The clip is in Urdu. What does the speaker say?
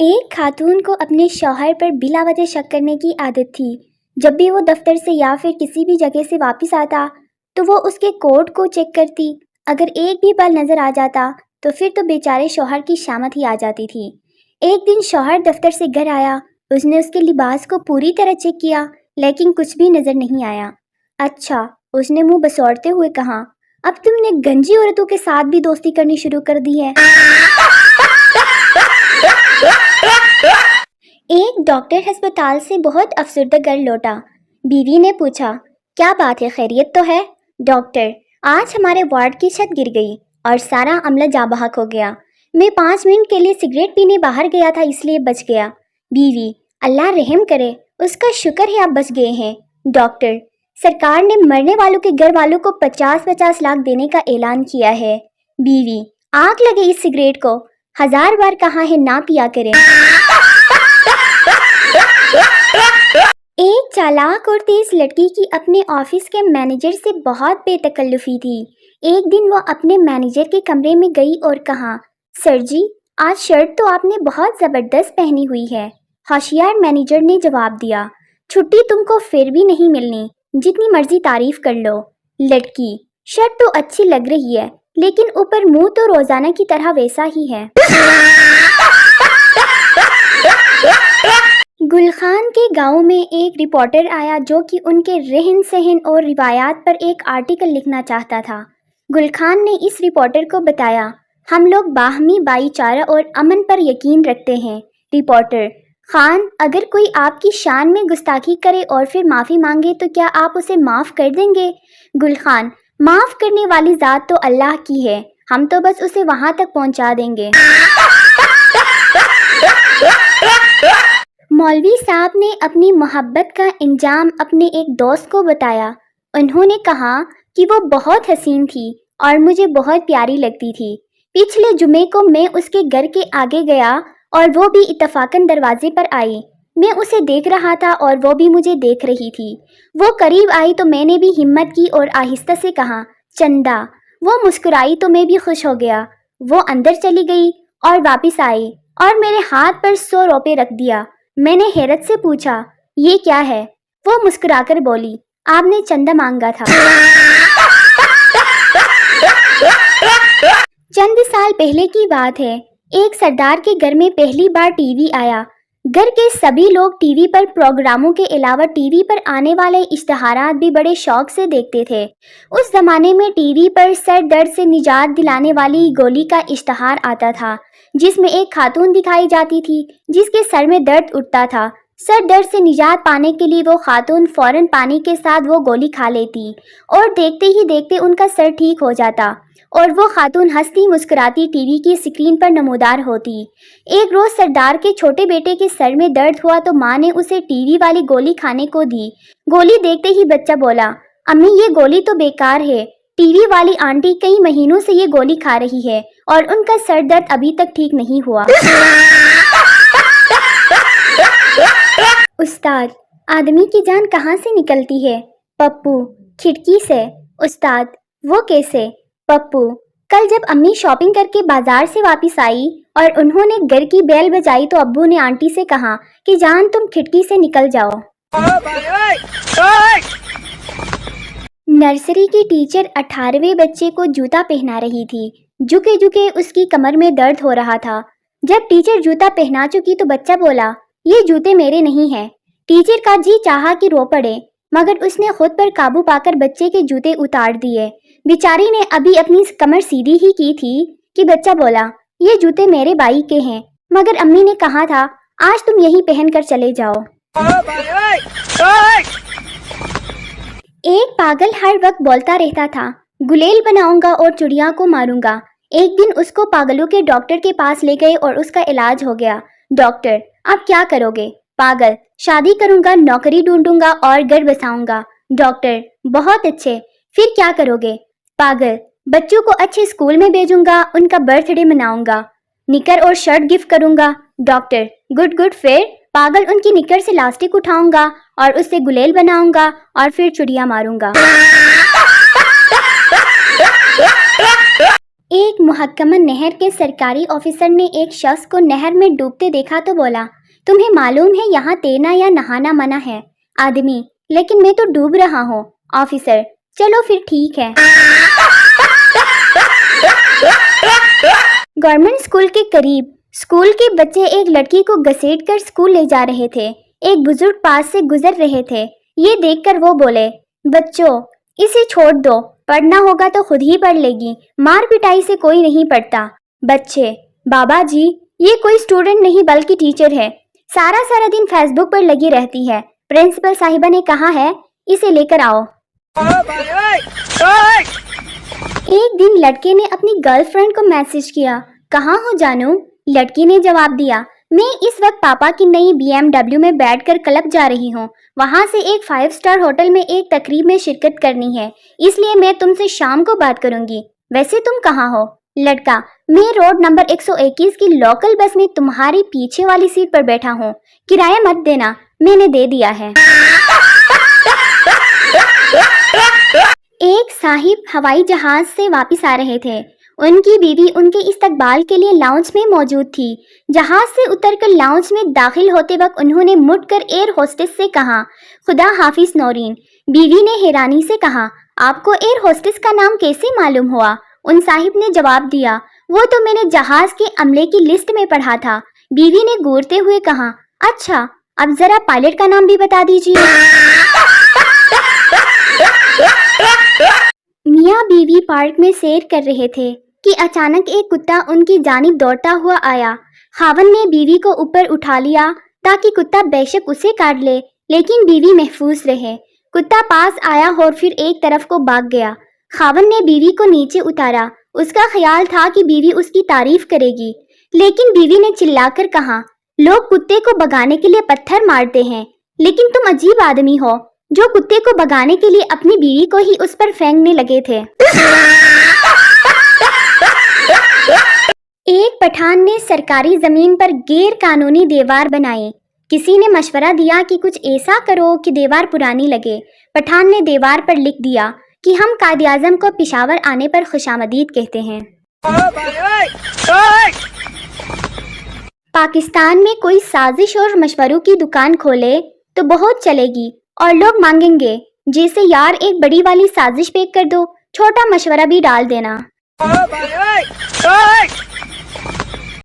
ایک خاتون کو اپنے شوہر پر بلا وجہ شک کرنے کی عادت تھی۔ جب بھی وہ دفتر سے یا پھر کسی بھی جگہ سے واپس آتا تو وہ اس کے کوٹ کو چیک کرتی۔ اگر ایک بھی بال نظر آ جاتا تو پھر تو بیچارے شوہر کی شامت ہی آ جاتی تھی۔ ایک دن شوہر دفتر سے گھر آیا، اس نے اس کے لباس کو پوری طرح چیک کیا لیکن کچھ بھی نظر نہیں آیا۔ اچھا، اس نے منہ بسوڑتے ہوئے کہا، اب تم نے گنجی عورتوں کے ساتھ بھی دوستی کرنی شروع کر دی ہے۔ ایک ڈاکٹر ہسپتال سے بہت افسردہ گھر لوٹا۔ بیوی نے پوچھا، کیا بات ہے، خیریت تو ہے؟ ڈاکٹر، آج ہمارے وارڈ کی چھت گر گئی اور سارا عملہ جاں بحق ہو گیا۔ میں 5 منٹ کے لیے سگریٹ پینے باہر گیا تھا اس لیے بچ گیا۔ بیوی، اللہ رحم کرے، اس کا شکر ہے آپ بچ گئے ہیں۔ ڈاکٹر، سرکار نے مرنے والوں کے گھر والوں کو 50 لاکھ دینے کا اعلان کیا ہے۔ بیوی، آگ لگے اس سگریٹ کو، 1000 بار کہا ہے نہ پیا کریں۔ ایک چالاک اور تیز لڑکی کی اپنے آفس کے مینیجر سے بہت بے تکلفی تھی۔ ایک دن وہ اپنے مینیجر کے کمرے میں گئی اور کہا، سر جی، آج شرٹ تو آپ نے بہت زبردست پہنی ہوئی ہے۔ ہوشیار مینیجر نے جواب دیا، چھٹی تم کو پھر بھی نہیں ملنی، جتنی مرضی تعریف کر لو۔ لڑکی، شرٹ تو اچھی لگ رہی ہے لیکن اوپر منہ تو روزانہ کی طرح ویسا ہی ہے۔ گل خان کے گاؤں میں ایک رپورٹر آیا جو کہ ان کے رہن سہن اور روایات پر ایک آرٹیکل لکھنا چاہتا تھا۔ گل خان نے اس رپورٹر کو بتایا، ہم لوگ باہمی بھائی چارہ اور امن پر یقین رکھتے ہیں۔ رپورٹر، خان، اگر کوئی آپ کی شان میں گستاخی کرے اور پھر معافی مانگے تو کیا آپ اسے معاف کر دیں گے؟ گل خان، معاف کرنے والی ذات تو اللہ کی ہے، ہم تو بس اسے وہاں تک پہنچا دیں گے۔ مولوی صاحب نے اپنی محبت کا انجام اپنے ایک دوست کو بتایا۔ انہوں نے کہا کہ وہ بہت حسین تھی اور مجھے بہت پیاری لگتی تھی۔ پچھلے جمعے کو میں اس کے گھر کے آگے گیا اور وہ بھی اتفاقاً دروازے پر آئی۔ میں اسے دیکھ رہا تھا اور وہ بھی مجھے دیکھ رہی تھی۔ وہ قریب آئی تو میں نے بھی ہمت کی اور آہستہ سے کہا، چندا۔ وہ مسکرائی تو میں بھی خوش ہو گیا۔ وہ اندر چلی گئی اور واپس آئی اور میرے ہاتھ پر 100 روپے رکھ دیا۔ میں نے حیرت سے پوچھا، یہ کیا ہے؟ وہ مسکرا کر بولی، آپ نے چندہ مانگا تھا۔ چند سال پہلے کی بات ہے، ایک سردار کے گھر میں پہلی بار ٹی وی آیا۔ گھر کے سبھی لوگ ٹی وی پر پروگراموں کے علاوہ ٹی وی پر آنے والے اشتہارات بھی بڑے شوق سے دیکھتے تھے۔ اس زمانے میں ٹی وی پر سر درد سے نجات دلانے والی گولی کا اشتہار آتا تھا، جس میں ایک خاتون دکھائی جاتی تھی جس کے سر میں درد اٹھتا تھا۔ سر درد سے نجات پانے کے لیے وہ خاتون فوراً پانی کے ساتھ وہ گولی کھا لیتی اور دیکھتے ہی دیکھتے ان کا سر ٹھیک ہو جاتا اور وہ خاتون ہنستی مسکراتی ٹی وی کی اسکرین پر نمودار ہوتی۔ ایک روز سردار کے چھوٹے بیٹے کے سر میں درد ہوا تو ماں نے اسے ٹی وی والی گولی کھانے کو دی۔ گولی دیکھتے ہی بچہ بولا، امی یہ گولی تو بیکار ہے، ٹی وی والی آنٹی کئی مہینوں سے یہ گولی کھا رہی ہے اور ان کا سر درد ابھی تک ٹھیک نہیں ہوا۔ استاد، آدمی کی جان کہاں سے نکلتی ہے؟ پپو، کھڑکی سے۔ استاد، وہ کیسے؟ پپو، کل جب امی شاپنگ کر کے بازار سے واپس آئی اور انہوں نے گھر کی بیل بجائی تو ابو نے آنٹی سے کہا کہ جان تم کھڑکی سے نکل جاؤ۔ نرسری کی ٹیچر 18ویں بچے کو جوتا پہنا رہی تھی۔ جھکے جھکے اس کی کمر میں درد ہو رہا تھا۔ جب ٹیچر جوتا پہنا چکی تو بچہ بولا، یہ جوتے میرے نہیں ہیں۔ ٹیچر کا جی چاہا کہ رو پڑے مگر اس نے خود پر قابو پا کر بچے کے جوتے اتار دیے۔ بیچاری نے ابھی اپنی کمر سیدھی ہی کی تھی کہ بچہ بولا، یہ جوتے میرے بھائی کے ہیں مگر امی نے کہا تھا آج تم یہی پہن کر چلے جاؤ۔ ایک پاگل ہر وقت بولتا رہتا تھا، گلیل بناؤں گا اور چڑیا کو ماروں گا۔ ایک دن اس کو پاگلوں کے ڈاکٹر کے پاس لے گئے اور اس کا علاج ہو گیا۔ ڈاکٹر، اب کیا کرو گے؟ پاگل، شادی کروں گا، نوکری ڈھونڈوں گا اور گھر بساؤں گا۔ ڈاکٹر، بہت اچھے، پھر کیا کرو گے؟ پاگل، بچوں کو اچھے اسکول میں بھیجوں گا، ان کا برتھ ڈے مناؤں گا، نکر اور شرٹ گفٹ کروں گا۔ ڈاکٹر، گڈ گڈ، پھر؟ پاگل، ان کی نکر سے لاسٹک اٹھاؤں گا اور اس سے گلیل بناؤں گا اور پھر چڑیا ماروں گا۔ ایک محکمہ نہر کے سرکاری آفیسر نے ایک شخص کو نہر میں ڈوبتے دیکھا تو بولا، تمہیں معلوم ہے یہاں تیرنا یا نہانا منع ہے؟ آدمی، لیکن میں تو ڈوب رہا ہوں۔ آفیسر، چلو پھر ٹھیک ہے۔ گورنمنٹ اسکول کے قریب اسکول کے بچے ایک لڑکی کو گھسیٹ کر اسکول لے جا رہے تھے۔ ایک بزرگ پاس سے گزر رہے تھے، یہ دیکھ کر وہ بولے، بچوں اسے چھوڑ دو، پڑھنا ہوگا تو خود ہی پڑھ لے گی، مار پٹائی سے کوئی نہیں پڑھتا۔ بچے، بابا جی یہ کوئی اسٹوڈنٹ نہیں بلکہ ٹیچر ہے، سارا دن فیس بک پر لگی رہتی ہے، پرنسپل صاحبہ نے کہا ہے اسے لے کر آؤ۔ ایک دن لڑکے نے اپنی گرل فرینڈ کو میسج کیا، کہاں ہو جانو؟ لڑکی نے جواب دیا، میں اس وقت پاپا کی نئی BMW میں بیٹھ کر کلب جا رہی ہوں، وہاں سے ایک 5 اسٹار ہوٹل میں ایک تقریب میں شرکت کرنی ہے، اس لیے میں تم سے شام کو بات کروں گی۔ ویسے تم کہاں ہو؟ لڑکا، میں روڈ نمبر 121 کی لوکل بس میں تمہاری پیچھے والی سیٹ پر بیٹھا ہوں، کرایہ مت دینا، میں نے دے دیا ہے۔ ایک صاحب ہوائی جہاز سے واپس آ رہے تھے، ان کی بیوی ان کے استقبال کے لیے لاؤنج میں موجود تھی۔ جہاز سے اتر کر لاؤنج میں داخل ہوتے وقت انہوں نے مڑ کر ایئر ہوسٹس سے کہا، خدا حافظ نورین۔ بیوی نے حیرانی سے کہا، آپ کو ایئر ہوسٹس کا نام کیسے معلوم ہوا؟ ان صاحب نے جواب دیا، وہ تو میں نے جہاز کے عملے کی لسٹ میں پڑھا تھا۔ بیوی نے گورتے ہوئے کہا، اچھا اب ذرا پائلٹ کا نام بھی بتا دیجیے۔ میاں بیوی پارک میں سیر کر رہے تھے کہ اچانک ایک کتا ان کی جانب دوڑتا ہوا آیا۔ خاوند نے بیوی کو اوپر اٹھا لیا تاکہ کتا بے شک اسے کاٹ لے، لیکن بیوی محفوظ رہے۔ کتا پاس آیا اور پھر ایک طرف کو بھاگ گیا۔ خاوند نے بیوی کو نیچے اتارا، اس کا خیال تھا کہ بیوی اس کی تعریف کرے گی، لیکن بیوی نے چلا کر کہا، لوگ کتے کو بھگانے کے لیے پتھر مارتے ہیں، لیکن تم عجیب آدمی ہو جو کتے کو بھگانے کے لیے اپنی بیوی کو ہی اس پر پھینکنے لگے تھے۔ ایک پٹھان نے سرکاری زمین پر غیر قانونی دیوار بنائی۔ کسی نے مشورہ دیا کہ کچھ ایسا کرو کہ دیوار پرانی لگے۔ پٹھان نے دیوار پر لکھ دیا کہ ہم قائد اعظم کو پشاور آنے پر خوش آمدید کہتے ہیں۔ پاکستان میں کوئی سازش اور مشوروں کی دکان کھولے تو بہت چلے گی اور لوگ مانگیں گے، جیسے یار ایک بڑی والی سازش پیک کر دو، چھوٹا مشورہ بھی ڈال دینا۔